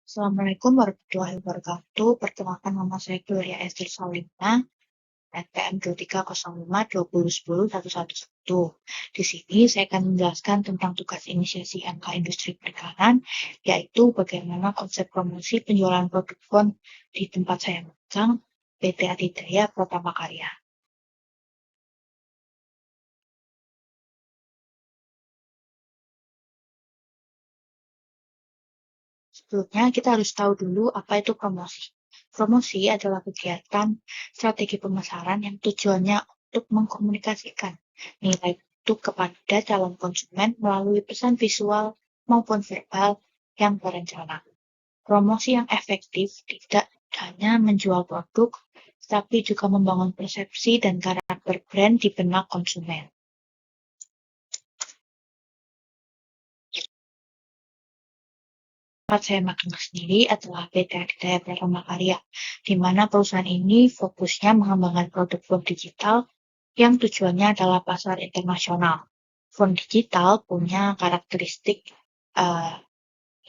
Assalamualaikum warahmatullahi wabarakatuh. Perkenalkan, nama saya Gloria Esther Saulina, NPM 230520101111. Di sini saya akan menjelaskan tentang tugas inisiasi MK Industri Perikanan, yaitu bagaimana konsep promosi penjualan produk FON di tempat saya magang, PT Adidaya Pratama Karya. Sebelumnya, kita harus tahu dulu apa itu promosi. Promosi adalah kegiatan strategi pemasaran yang tujuannya untuk mengkomunikasikan nilai produk kepada calon konsumen melalui pesan visual maupun verbal yang terencana. Promosi yang efektif tidak hanya menjual produk, tapi juga membangun persepsi dan karakter brand di benak konsumen. Tempat saya magang sendiri adalah PT Aditya Pratama Karya, di mana perusahaan ini fokusnya mengembangkan produk font digital yang tujuannya adalah pasar internasional. Font digital punya karakteristik uh,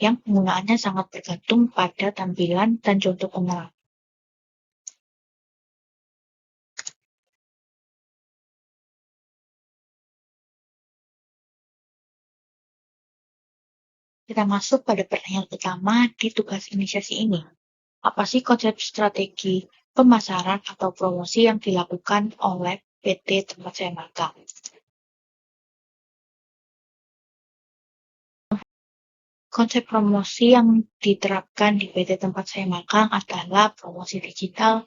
yang penggunaannya sangat bergantung pada tampilan dan contoh penerapan. Kita masuk pada pertanyaan utama di tugas inisiasi ini. Apa sih konsep strategi pemasaran atau promosi yang dilakukan oleh PT tempat saya magang? Konsep promosi yang diterapkan di PT tempat saya magang adalah promosi digital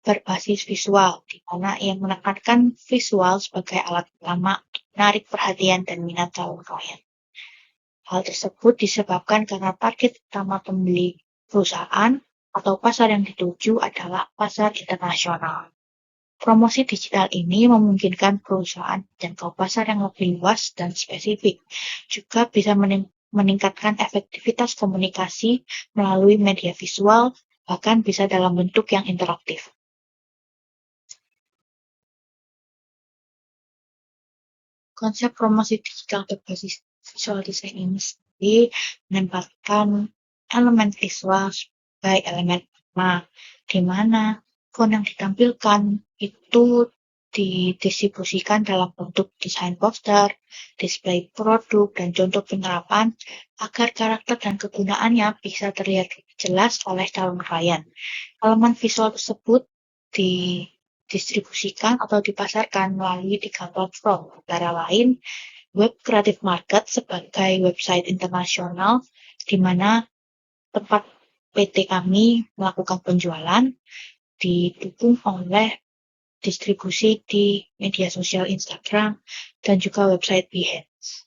berbasis visual, di mana ia menekankan visual sebagai alat utama untuk menarik perhatian dan minat calon klien. Hal tersebut disebabkan karena target utama pembeli perusahaan atau pasar yang dituju adalah pasar internasional. Promosi digital ini memungkinkan perusahaan menjangkau pasar yang lebih luas dan spesifik, juga bisa meningkatkan efektivitas komunikasi melalui media visual, bahkan bisa dalam bentuk yang interaktif. Konsep promosi digital berbasis visual design ini sendiri menempatkan elemen visual sebagai elemen utama, di mana font yang ditampilkan itu didistribusikan dalam bentuk desain poster, display produk, dan contoh penerapan agar karakter dan kegunaannya bisa terlihat lebih jelas oleh calon klien. Elemen visual tersebut didistribusikan atau dipasarkan melalui 3 platform, antara lain Web Creative Market sebagai website internasional di mana tempat PT kami melakukan penjualan, didukung oleh distribusi di media sosial Instagram dan juga website Behance.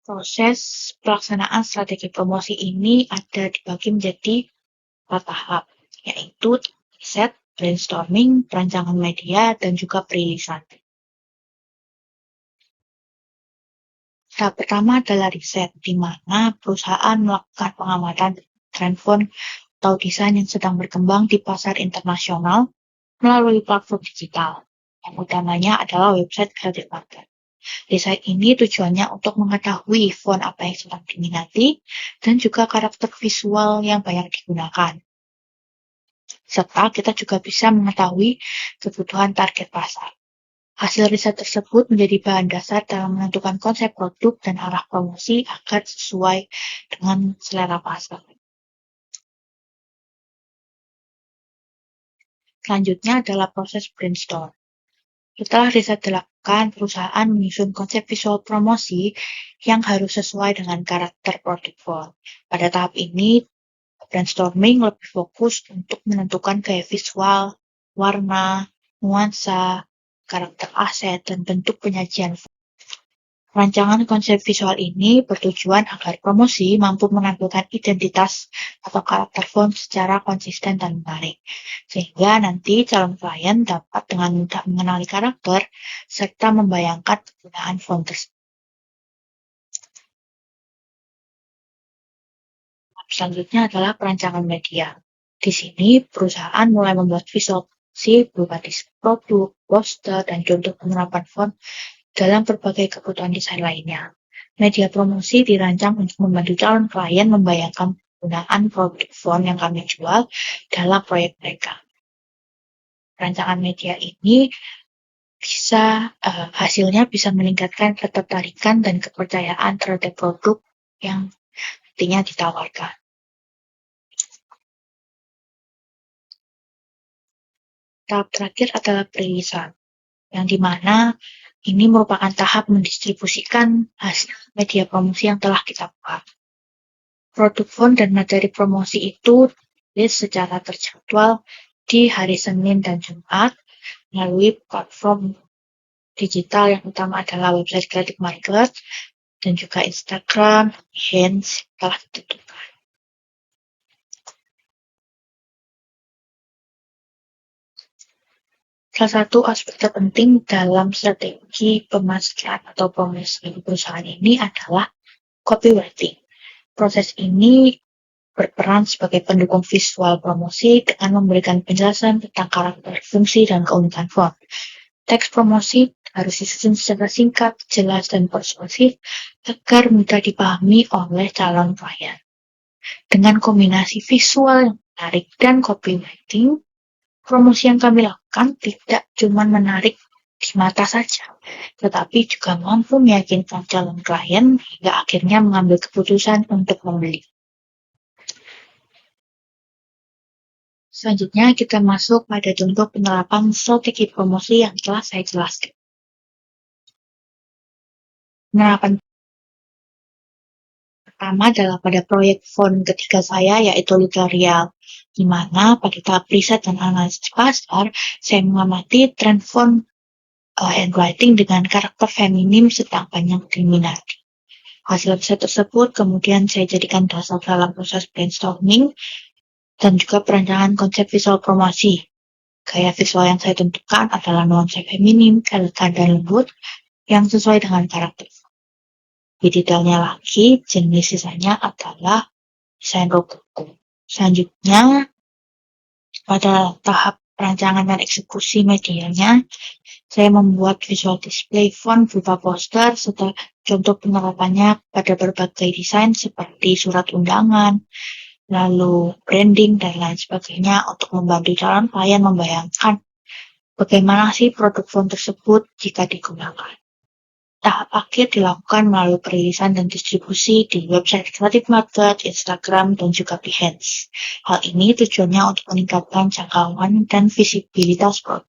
Proses pelaksanaan strategi promosi ini ada dibagi menjadi 4 tahap, yaitu riset, brainstorming, perancangan media, dan juga perilisan. Tahap pertama adalah riset, di mana perusahaan melakukan pengamatan tren font atau desain yang sedang berkembang di pasar internasional melalui platform digital. Yang utamanya adalah website Creative Market. Desain ini tujuannya untuk mengetahui font apa yang sedang diminati dan juga karakter visual yang banyak digunakan. Serta kita juga bisa mengetahui kebutuhan target pasar. Hasil riset tersebut menjadi bahan dasar dalam menentukan konsep produk dan arah promosi agar sesuai dengan selera pasar. Selanjutnya adalah proses brainstorm. Setelah riset dilakukan, perusahaan menyusun konsep visual promosi yang harus sesuai dengan karakter produk font. Pada tahap ini, brainstorming lebih fokus untuk menentukan gaya visual, warna, nuansa, karakter aset, dan bentuk penyajian. Rancangan konsep visual ini bertujuan agar promosi mampu menampilkan identitas atau karakter font secara konsisten dan menarik, sehingga nanti calon klien dapat dengan mudah mengenali karakter serta membayangkan penggunaan font tersebut. Selanjutnya adalah perancangan media. Di sini, perusahaan mulai membuat visual promosi berupa desain produk, poster, dan contoh penerapan font dalam berbagai kebutuhan desain lainnya. Media promosi dirancang untuk membantu calon klien membayangkan penggunaan produk font yang kami jual dalam proyek mereka. Rancangan media ini hasilnya bisa meningkatkan ketertarikan dan kepercayaan terhadap produk yang nantinya ditawarkan. Tahap terakhir adalah perilisan, yang dimana ini merupakan tahap mendistribusikan hasil media promosi yang telah kita buat. Produk font dan materi promosi itu ditulis secara terjadwal di hari Senin dan Jumat melalui platform digital yang utama adalah website Creative Market dan juga Instagram, Behance telah ditentukan. Salah satu aspek terpenting dalam strategi pemasaran atau promosi perusahaan ini adalah copywriting. Proses ini berperan sebagai pendukung visual promosi dengan memberikan penjelasan tentang karakter, fungsi, dan keunikan font. Teks promosi harus disusun secara singkat, jelas, dan persuasif agar mudah dipahami oleh calon klien. Dengan kombinasi visual yang menarik dan copywriting, promosi yang kami lakukan tidak cuma menarik di mata saja, tetapi juga mampu meyakinkan calon klien hingga akhirnya mengambil keputusan untuk membeli. Selanjutnya kita masuk pada contoh penerapan strategi promosi yang telah saya jelaskan. Penerapan pertama adalah pada proyek font ketiga saya, yaitu Tutorial, di mana pada tahap riset dan analisis pasar, saya mengamati tren font handwriting dengan karakter feminim sedang banyak diminati. Hasil riset tersebut kemudian saya jadikan dasar dalam proses brainstorming dan juga perancangan konsep visual promosi. Gaya visual yang saya tentukan adalah nuansa feminim, elegan, dan lembut yang sesuai dengan karakter. Lebih detailnya lagi, jenis sisanya adalah desain rokoko. Selanjutnya, pada tahap perancangan dan eksekusi medianya, saya membuat visual display font berupa poster serta contoh penerapannya pada berbagai desain seperti surat undangan, lalu branding, dan lain sebagainya untuk membantu calon klien membayangkan bagaimana sih produk font tersebut jika digunakan. Tahap akhir dilakukan melalui perilisan dan distribusi di website Creative Market, Instagram, dan juga Behance. Hal ini tujuannya untuk meningkatkan jangkauan dan visibilitas produk.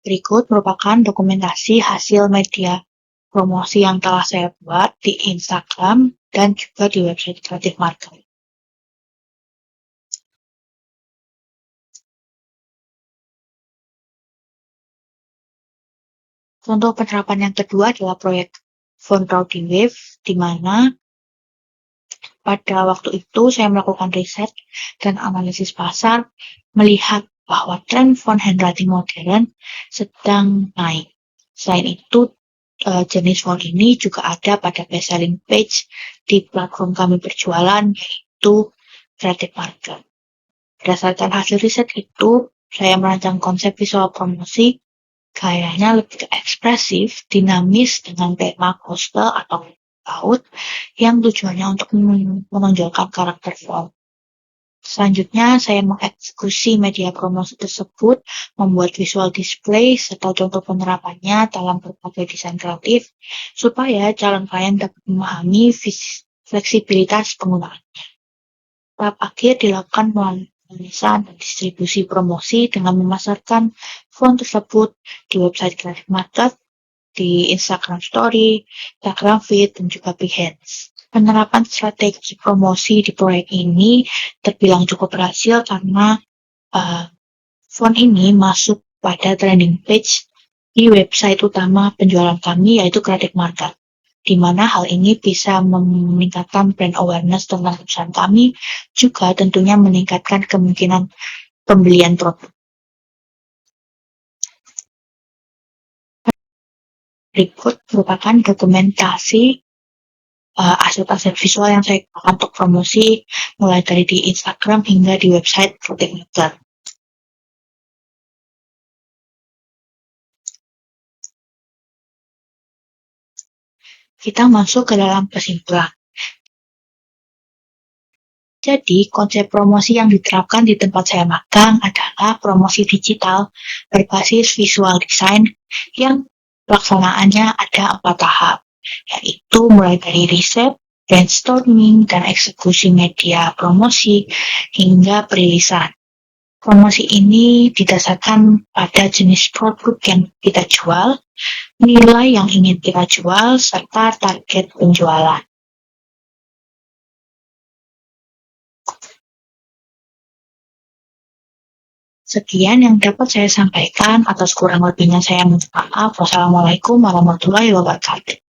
Berikut merupakan dokumentasi hasil media promosi yang telah saya buat di Instagram dan juga di website Creative Market. Contoh penerapan yang kedua adalah proyek Font Rowdy Wave, di mana pada waktu itu saya melakukan riset dan analisis pasar, melihat bahwa tren font handwriting modern sedang naik. Selain itu, jenis font ini juga ada pada best selling page di platform kami berjualan, yaitu Creative Market. Berdasarkan hasil riset itu, saya merancang konsep visual promosi, gayanya lebih ke ekspresif, dinamis dengan tema coastal atau laut yang tujuannya untuk menonjolkan karakter font. Selanjutnya, saya mengeksekusi media promosi tersebut, membuat visual display serta contoh penerapannya dalam berbagai desain kreatif, supaya calon klien dapat memahami fleksibilitas penggunaannya. Tahap akhir dilakukan melalui penulisan dan distribusi promosi dengan memasarkan font tersebut di website Creative Market, di Instagram Story, Instagram Feed, dan juga Behance. Penerapan strategi promosi di proyek ini terbilang cukup berhasil karena font ini masuk pada trending page di website utama penjualan kami, yaitu Creative Market, di mana hal ini bisa meningkatkan brand awareness tentang perusahaan kami, juga tentunya meningkatkan kemungkinan pembelian produk. Berikut merupakan dokumentasi aset-aset visual yang saya gunakan untuk promosi, mulai dari di Instagram hingga di website Creative Market. kita masuk ke dalam kesimpulan. Jadi, konsep promosi yang diterapkan di tempat saya magang adalah promosi digital berbasis visual design yang pelaksanaannya ada 4 tahap, yaitu mulai dari riset, brainstorming, dan eksekusi media promosi hingga perilisan. Promosi ini didasarkan pada jenis produk yang kita jual, nilai yang ingin kita jual, serta target penjualan. Sekian yang dapat saya sampaikan. Atas kurang lebihnya saya minta maaf. Wassalamualaikum warahmatullahi wabarakatuh.